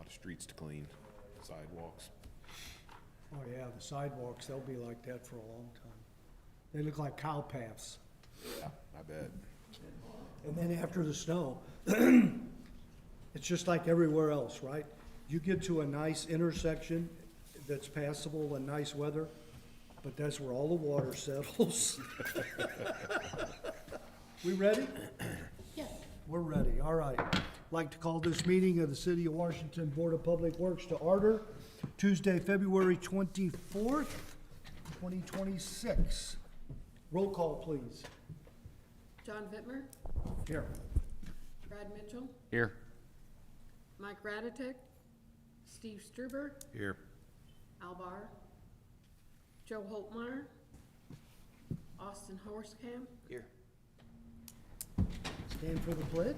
Streets to clean, sidewalks. Oh, yeah, the sidewalks, they'll be like that for a long time. They look like cow paths. Yeah, I bet. And then after the snow, it's just like everywhere else, right? You get to a nice intersection that's passable and nice weather, but that's where all the water settles. We ready? Yes. We're ready, all right. Like to call this meeting of the City of Washington Board of Public Works to order, Tuesday, February 24th, 2026. Roll call, please. John Vittmer, Here. Brad Mitchell, Here. Mike Ratatek, Steve Struber, Here. Al Barr, Joe Holtmeyer, Austin Horskamp, Here. Stand for the pledge.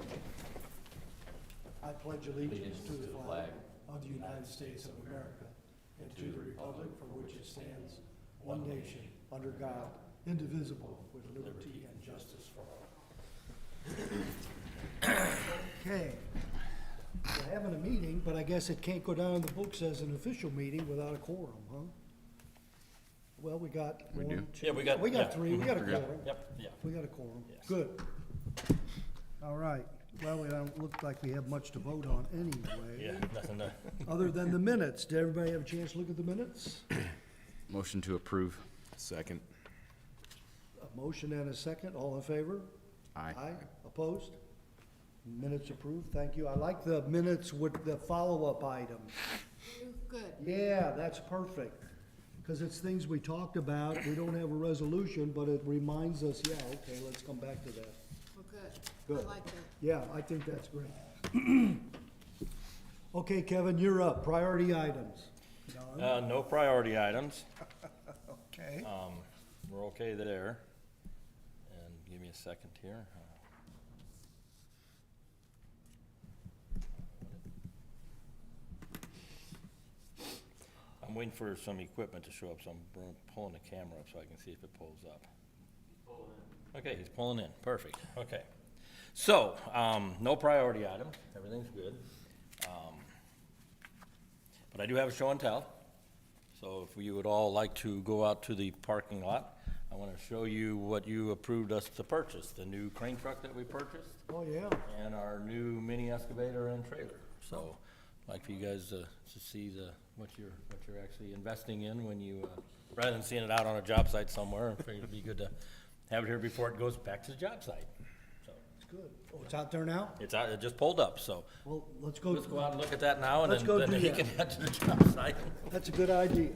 I pledge allegiance to the flag of the United States of America and to the republic for which it stands, one nation, under God, indivisible, with liberty and justice for all. Okay. We're having a meeting, but I guess it can't go down in the books as an official meeting without a quorum, huh? Well, we got We do. one, two. Yeah, we got- yeah. three, we got a We're good. quorum. Yep, yeah. We got a quorum. Yes. Good. All right. Well, we don't look like we have much to vote on anyway. Yeah, nothing to, Other than the minutes. Did everybody have a chance to look at the minutes? motion to approve. Second. A motion and a second. All in favor? Aye. Aye. Opposed? Minutes approved. Thank you. I like the minutes with the follow-up items. good. Yeah, that's perfect. Because it's things we talked about. We don't have a resolution, but it reminds us, yeah, okay, let's come back to that. Well, good. Good. I like that. Yeah, I think that's great. Okay, Kevin, you're up. Priority items. Done? No priority items. Okay. We're okay there. And give me a second here. I'm waiting for some equipment to show up, so I'm pulling the camera up so I can see if it pulls up. Okay, he's pulling in. Perfect. Okay. So, no priority items. Everything's good. But I do have a show and tell. So if you would all like to go out to the parking lot, I want to show you what you approved us to purchase, the new crane truck that we purchased Oh, yeah. and our new mini excavator and trailer. So I'd like for you guys to see what you're actually investing in when you, rather than seeing it out on a job site somewhere, I figured it'd be good to have it here before it goes back to the job site. So It's good. Oh, it's out there now? it's out, it just pulled up, so Well, let's go. let's go out and look at that now and Let's go then do he that. can head to the job site. That's a good idea.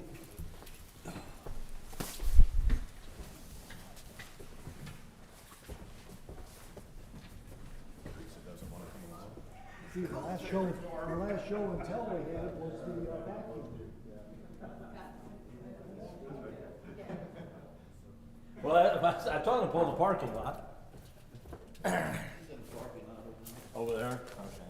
See, the last show and tell we had was the vacuum. Well, I told him to pull the parking lot. Over there? Okay.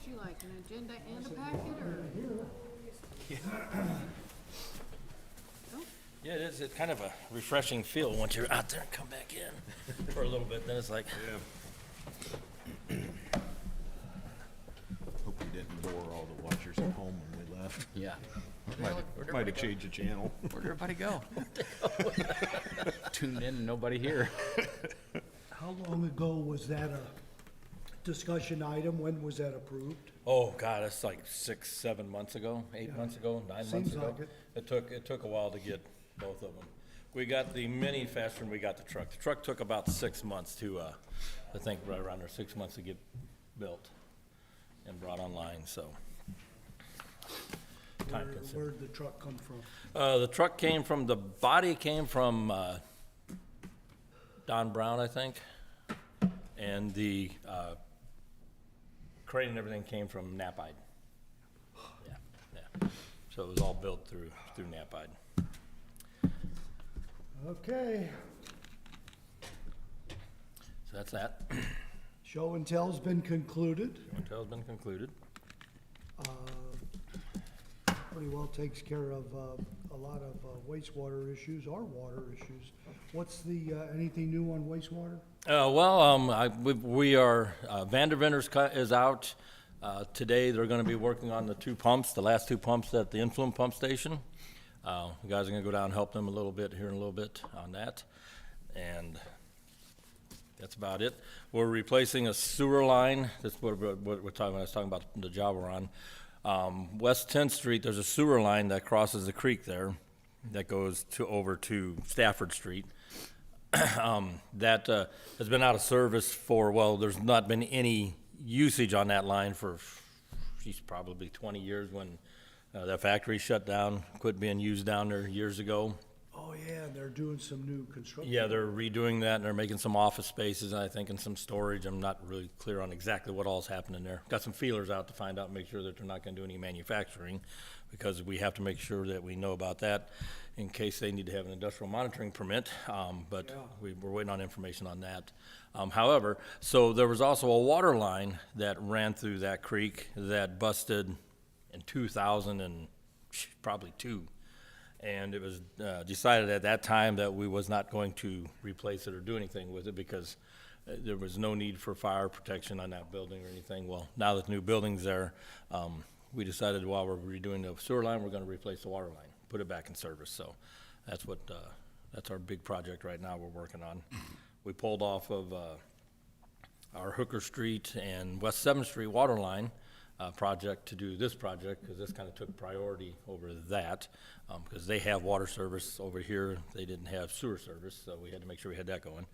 you like, an agenda and a packet, or? No? Yeah, it is. It's kind of a refreshing feel once you're out there and come back in for a little bit. Then it's like, Hope we didn't bore all the watchers at home when we left. Yeah. Might have changed the channel. Where'd everybody go? Tuned in and nobody here. How long ago was that a discussion item? When was that approved? oh God, it's like 6, 7 months ago, 8 months ago, 9 months Seems ago. like it. It took a while to get both of them. We got the mini faster than we got the truck. The truck took about 6 months to, I think right around there, 6 months to get built and brought online, so. Time consuming. Where'd the truck come from? The truck came from, the body came from, Don Brown, I think. And the, crane and everything came from Napide. Yeah, yeah. So it was all built through Napide. Okay, So that's that. show and tell's been concluded. Hotel's been concluded. Pretty well takes care of a lot of wastewater issues or water issues. What's the, anything new on wastewater? We are, Vanderventer's is out. Today, they're gonna be working on the 2 pumps, the last 2 pumps at the influent pump station. You guys are gonna go down and help them a little bit here in a little bit on that. And that's about it. We're replacing a sewer line. That's what we're talking, when I was talking about the job we're on. West 10th Street, there's a sewer line that crosses the creek there that goes over to Stafford Street. That has been out of service for, well, there's not been any usage on that line for, geez, probably 20 years when that factory shut down, quit being used down there years ago. Oh, yeah, they're doing some new construction. Yeah, they're redoing that, and they're making some office spaces, and I think, and some storage. I'm not really clear on exactly what all's happening there. Got some feelers out to find out, make sure that they're not gonna do any manufacturing, because we have to make sure that we know about that in case they need to have an industrial monitoring permit, but we're waiting on information on that. However, so there was also a water line that ran through that creek that busted in 2000 and probably 2. And it was decided at that time that we was not going to replace it or do anything with it because there was no need for fire protection on that building or anything. Well, now that the new building's there, we decided while we're redoing the sewer line, we're gonna replace the water line, put it back in service. So that's what, that's our big project right now we're working on. We pulled off of our Hooker Street and West 7th Street water line project to do this project, because this kind of took priority over that, because they have water service over here. They didn't have sewer service, so we had to make sure we had that going.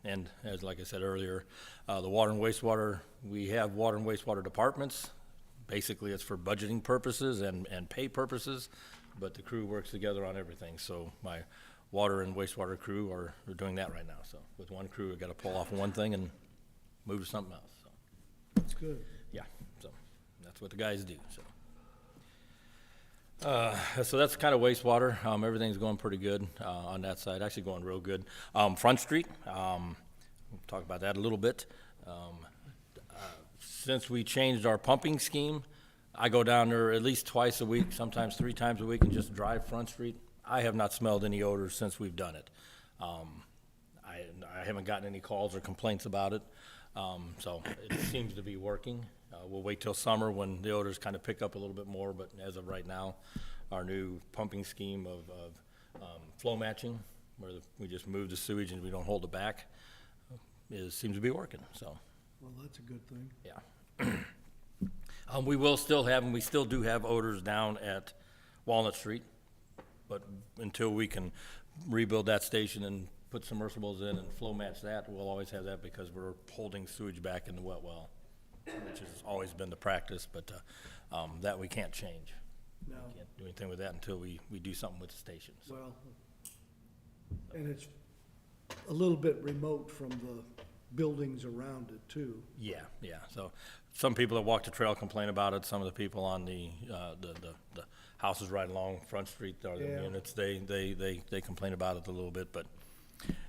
And as like I said earlier, the water and wastewater, we have water and wastewater departments. Basically, it's for budgeting purposes and pay purposes, but the crew works together on everything. So my water and wastewater crew are doing that right now. So with one crew, we got to pull off one thing and move to something else, so. That's good. Yeah, so that's what the guys do, so. So that's kind of wastewater. Everything's going pretty good on that side, actually going real good. Front Street, we'll talk about that a little bit. Since we changed our pumping scheme, I go down there at least twice a week, sometimes 3 times a week, and just drive Front Street. I have not smelled any odors since we've done it. I haven't gotten any calls or complaints about it. So it seems to be working. We'll wait till summer when the odors kind of pick up a little bit more, but as of right now, our new pumping scheme of flow matching, where we just move the sewage and we don't hold it back, seems to be working, so, Well, that's a good thing. yeah. We will still have, and we still do have odors down at Walnut Street, but until we can rebuild that station and put submersibles in and flow match that, we'll always have that because we're holding sewage back in the wet well, which has always been the practice, but that we can't change. No, Can't do anything with that until we do something with the station. So. well, and it's a little bit remote from the buildings around it too. Yeah, yeah. So some people that walk the trail complain about it. Some of the people on the houses right along Front Street, or the Yeah. units, they complain about it a little bit, but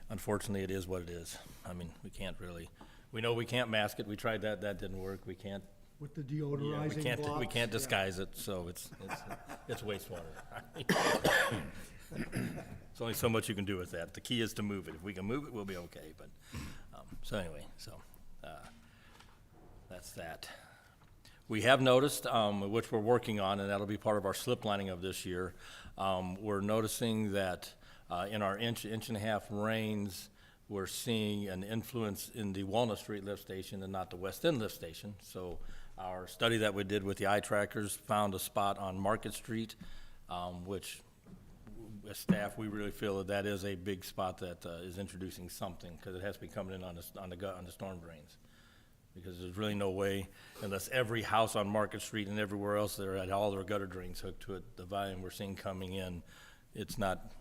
unfortunately, it is what it is. I mean, we can't really, we know we can't mask it. We tried that, that didn't work. We can't With the Yeah, deodorizing blocks. we can't yeah. disguise it, so it's wastewater. There's only so much you can do with that. The key is to move it. If we can move it, we'll be okay, but, so anyway, that's that. We have noticed, which we're working on, and that'll be part of our slip lining of this year, we're noticing that, in our inch and a half rains, we're seeing an influence in the Walnut Street lift station and not the West End lift station. So our study that we did with the eye trackers found a spot on Market Street, which as staff, we really feel that that is a big spot that is introducing something, because it has to be coming in on the storm drains. Because there's really no way, unless every house on Market Street and everywhere else, they're at all their gutter drains hooked to it, the volume we're seeing coming in, it's not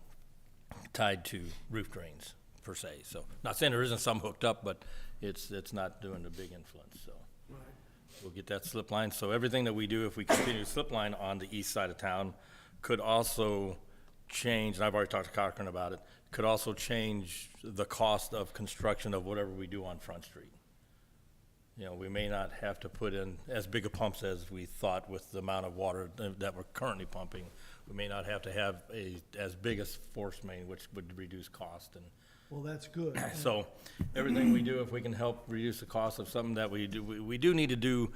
tied to roof drains per se. So, not saying there isn't some hooked up, but it's not doing a big influence, so. Right. We'll get that slip line. So everything that we do, if we continue to slip line on the east side of town, could also change, and I've already talked to Cochran about it, could also change the cost of construction of whatever we do on Front Street. You know, we may not have to put in as big a pumps as we thought with the amount of water that we're currently pumping. We may not have to have as big a force main, which would reduce cost. And Well, that's good. so everything we do, if we can help reduce the cost of something that we do, we do need to do,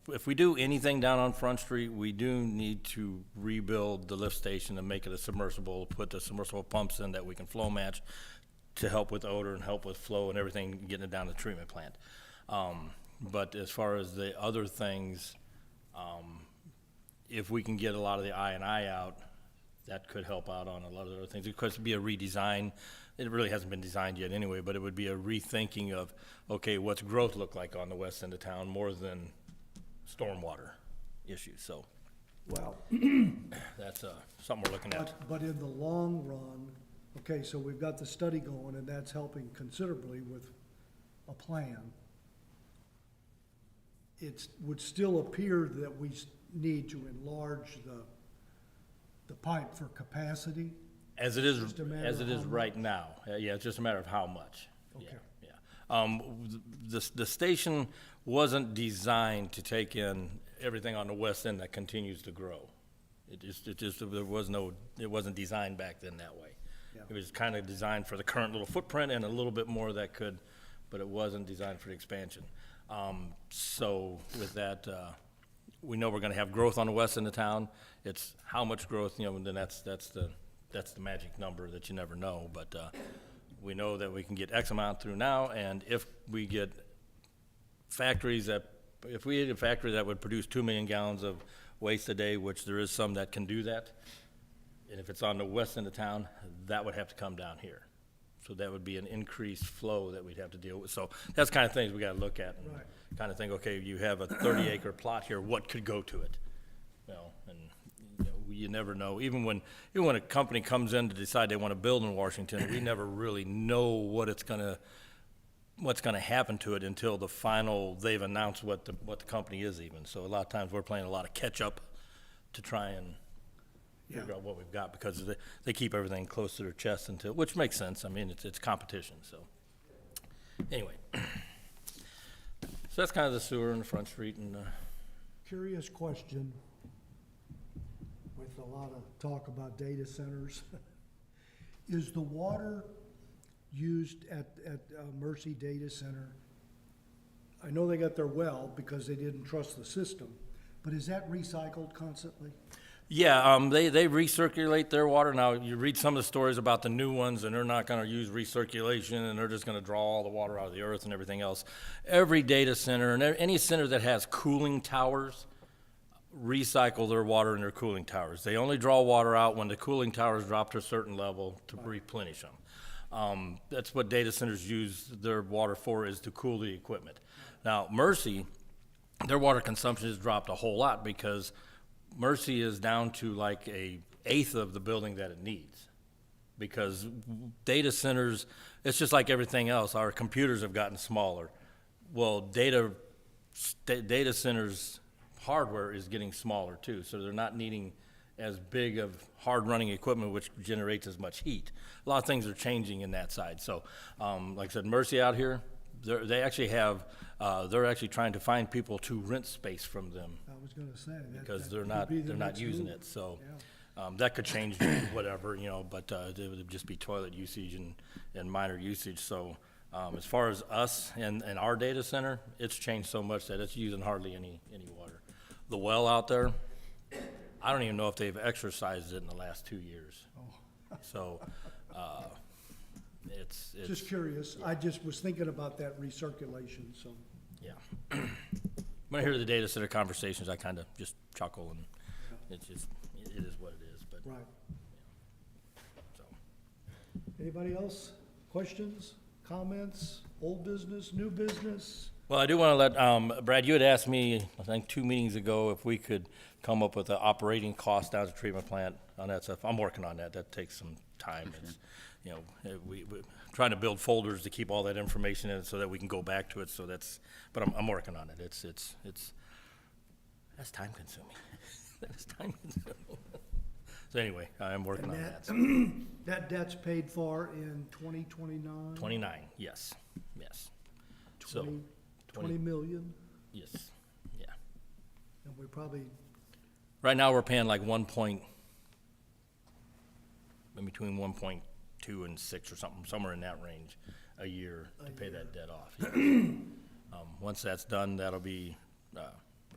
if we do anything down on Front Street, we do need to rebuild the lift station and make it a submersible, put the submersible pumps in that we can flow match to help with odor and help with flow and everything, getting it down to the treatment plant. But as far as the other things, if we can get a lot of the I&I out, that could help out on a lot of other things. It could be a redesign. It really hasn't been designed yet anyway, but it would be a rethinking of, okay, what's growth look like on the west end of town more than stormwater issues. So Well, that's something we're looking at. but in the long run, okay, so we've got the study going, and that's helping considerably with a plan. It would still appear that we need to enlarge the pipe for capacity. As it is, Just a matter as of it is how right now. Yeah, it's just a matter of how much. Yeah, Okay. yeah. The station wasn't designed to take in everything on the west end that continues to grow. It wasn't designed back then that way. Yeah. It was kind of designed for the current little footprint and a little bit more that could, but it wasn't designed for the expansion. So with that, we know we're gonna have growth on the west end of town. It's how much growth, you know, and then that's the magic number that you never know, but, we know that we can get X amount through now, and if we get if we had a factory that would produce 2 million gallons of waste a day, which there is some that can do that, and if it's on the west end of town, that would have to come down here. So that would be an increased flow that we'd have to deal with. So that's the kind of things we gotta look at and Right. kind of think, okay, you have a 30-acre plot here, what could go to it? You know, and you know, you never know. Even when a company comes in to decide they want to build in Washington, we never really know what's gonna happen to it until the final, they've announced what the company is even. So a lot of times we're playing a lot of catch-up to try and figure out what we've got, because they keep everything close to their chest until, which makes sense. I mean, it's competition, so. Anyway. So that's kind of the sewer and the Front Street and, Curious question, with a lot of talk about data centers. Is the water used at Mercy Data Center? I know they got their well because they didn't trust the system, but is that recycled constantly? yeah, they recirculate their water. Now, you read some of the stories about the new ones, and they're not gonna use recirculation, and they're just gonna draw all the water out of the earth and everything else. Every data center, and any center that has cooling towers, recycle their water in their cooling towers. They only draw water out when the cooling towers drop to a certain level to replenish them. That's what data centers use their water for, is to cool the equipment. Now, Mercy, their water consumption has dropped a whole lot because Mercy is down to like a eighth of the building that it needs. Because data centers, it's just like everything else. Our computers have gotten smaller. Well, data centers' hardware is getting smaller too, so they're not needing as big of hard-running equipment which generates as much heat. A lot of things are changing in that side. So, like I said, Mercy out here, they actually have, they're actually trying to find people to rent space from them I was gonna say. because that they're could not, be the they're not next using move. it, so. Yeah. That could change whatever, you know, but, it would just be toilet usage and minor usage, so, as far as us and our data center, it's changed so much that it's using hardly any water. The well out there, I don't even know if they've exercised it in the last 2 years. So, it's, Just curious. I just was thinking about that recirculation, so. yeah. When I hear the data center conversations, I kind of just chuckle, and it's just, it is what it is, but, Right. so. Anybody else? Questions, comments, old business, new business? Well, I do want to let, Brad, you had asked me, I think 2 meetings ago, if we could come up with an operating cost down at the treatment plant on that stuff. I'm working on that. That takes some time. It's, you know, we're trying to build folders to keep all that information in so that we can go back to it. So that's, but I'm working on it. It's, that's time consuming. That is time consuming. So anyway, I'm working on that. So. That debt's paid for in 2029? 29, yes, yes. So, 20 million? yes, yeah. And we probably, Right now, we're paying like in between 1.2 and 6 or something, somewhere in that range, a year to pay that debt off. Yeah. Once that's done, that'll be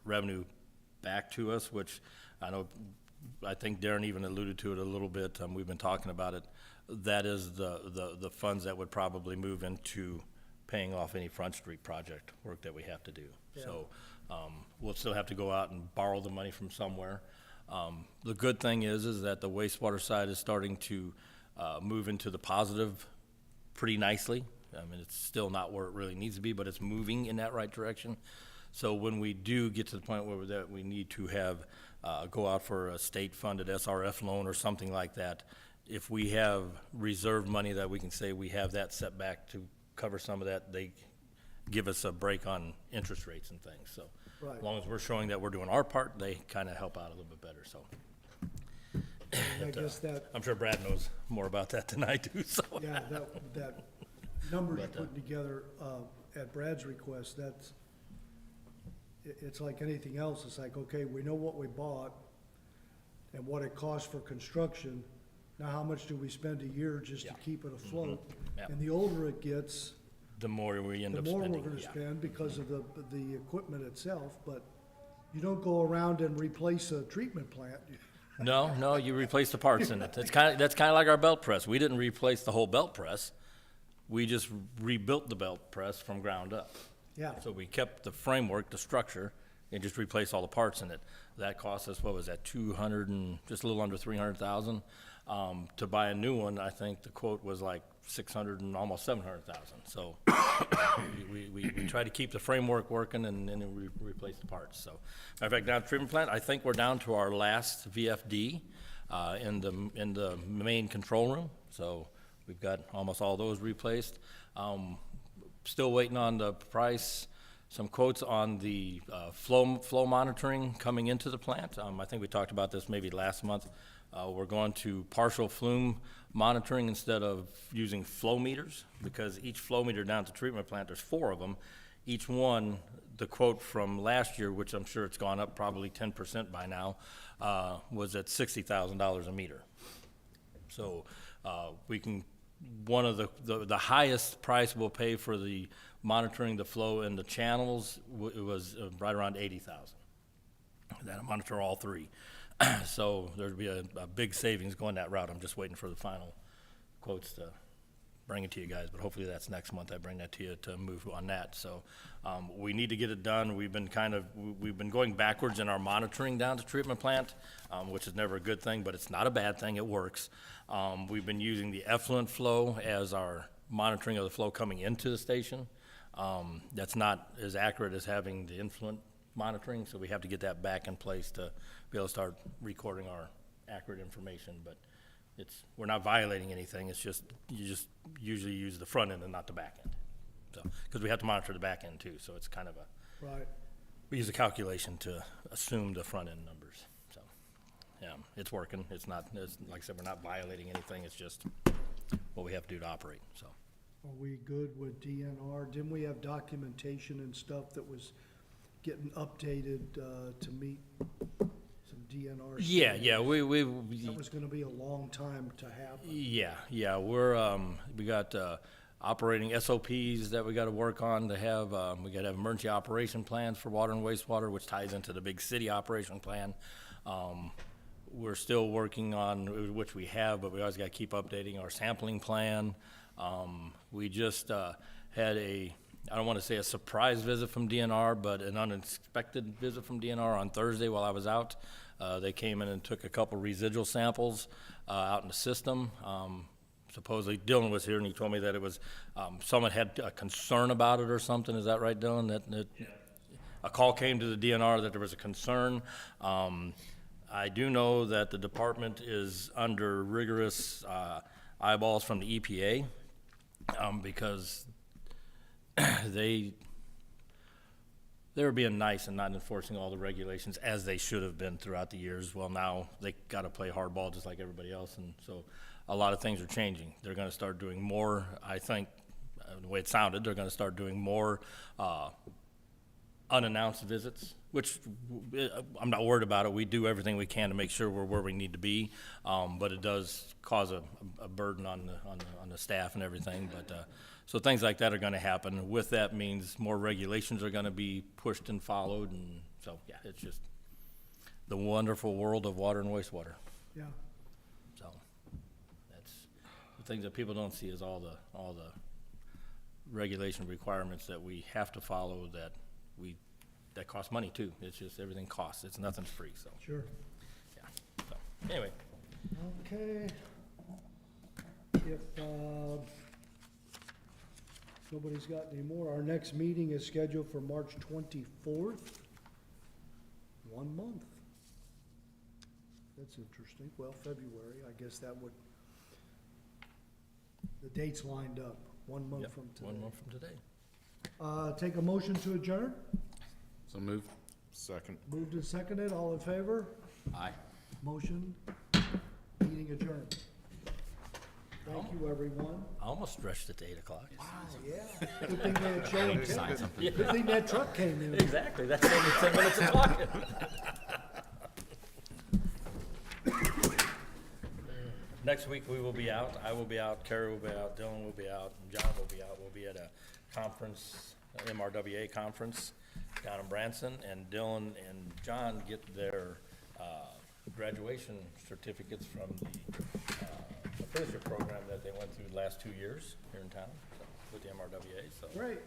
revenue back to us, which I think Darren even alluded to it a little bit. We've been talking about it. That is the funds that would probably move into paying off any Front Street project work that we have to do. So we'll still have to go out and borrow the money from somewhere. The good thing is that the wastewater side is starting to move into the positive pretty nicely. I mean, it's still not where it really needs to be, but it's moving in that right direction. So when we do get to the point where that we need to have, go out for a state-funded SRF loan or something like that, if we have reserved money that we can say we have that set back to cover some of that, they give us a break on interest rates and things. So Right. as long as we're showing that we're doing our part, they kind of help out a little bit better, so. I guess that, I'm sure Brad knows more about that than I do, so. yeah, that numbers you're But, putting together at Brad's request, that's, it's like anything else. It's like, okay, we know what we bought and what it costs for construction. Now, how much do we spend a year just to Yeah. keep it afloat? Yeah. And the older it gets, The more we end the up more spending. we're gonna yeah. spend because of the equipment itself, but you don't go around and replace a treatment plant. No, you replace the parts in it. That's kind of like our belt press. We didn't replace the whole belt press. We just rebuilt the belt press from ground up. Yeah, So we kept the framework, the structure, and just replaced all the parts in it. That cost us, what was that, 200 and, just a little under 300,000. To buy a new one, I think the quote was like 600 and almost 700,000. So we try to keep the framework working and then we replace the parts. So, matter of fact, down at the treatment plant, I think we're down to our last VFD in the main control room. So we've got almost all those replaced. Still waiting on the price, some quotes on the flow monitoring coming into the plant. I think we talked about this maybe last month. We're going to partial flume monitoring instead of using flow meters, because each flow meter down at the treatment plant, there's 4 of them. Each one, the quote from last year, which I'm sure it's gone up probably 10% by now, was at $60,000 a meter. So we can, one of the highest price we'll pay for the monitoring the flow in the channels was right around 80,000. That'll monitor all 3. So there'd be a big savings going that route. I'm just waiting for the final quotes to bring it to you guys, but hopefully that's next month. I bring that to you to move on that. So we need to get it done. We've been going backwards in our monitoring down to treatment plant, which is never a good thing, but it's not a bad thing. It works. We've been using the effluent flow as our monitoring of the flow coming into the station. That's not as accurate as having the influent monitoring, so we have to get that back in place to be able to start recording our accurate information. But we're not violating anything. It's just, you just usually use the front end and not the back end. So, because we have to monitor the back end too, so it's kind of right. we use a calculation to assume the front end numbers. So, yeah, it's working. It's like I said, we're not violating anything. It's just what we have to do to operate, so. Are we good with DNR? Didn't we have documentation and stuff that was getting updated, to meet some DNR? Yeah, standards? yeah, That was gonna be a long time to happen. yeah, we got, operating SOPs that we gotta work on to have, we gotta have emergency operation plans for water and wastewater, which ties into the big city operation plan. We're still working on, which we have, but we always gotta keep updating our sampling plan. We just, had I don't wanna say a surprise visit from DNR, but an unexpected visit from DNR on Thursday while I was out. They came in and took a couple residual samples, out in the system. Supposedly Dylan was here and he told me that it was, someone had a concern about it or something. Is that right, Dylan? That a call came to the DNR that there was a concern. I do know that the department is under rigorous, eyeballs from the EPA, because they were being nice and not enforcing all the regulations as they should have been throughout the years. Well, now they gotta play hardball just like everybody else, and so a lot of things are changing. They're gonna start doing more, I think, the way it sounded, they're gonna start doing more, unannounced visits, which I'm not worried about it. We do everything we can to make sure we're where we need to be, but it does cause a burden on the staff and everything. But so things like that are going to happen. With that means more regulations are going to be pushed and followed, and so yeah, it's just the wonderful world of water and wastewater. Yeah. So that's the things that people don't see is all the regulation requirements that we have to follow that cost money too. It's just everything costs. It's nothing's free. So Sure. yeah. So anyway, Okay. If, nobody's got any more, our next meeting is scheduled for March 24th. 1 month. That's interesting. Well, February, I guess that would, the dates lined up, 1 month yep, from today. 1 month from today. Take a motion to adjourn? So move. Second. Moved and seconded, all in favor? Aye. Motion, meeting adjourned. Thank you, everyone. I almost stretched it to 8 o'clock. Yeah. Good thing they had shown it. Good thing that truck came in. Exactly. That's only 10 minutes of talking. Next week we will be out. I will be out. Carrie will be out. Dylan will be out. And John will be out. We'll be at a conference, MRWA conference down in Branson, and Dylan and John get their graduation certificates from the apprenticeship program that they went through the last 2 years here in town, so, with the MRWA. So Great.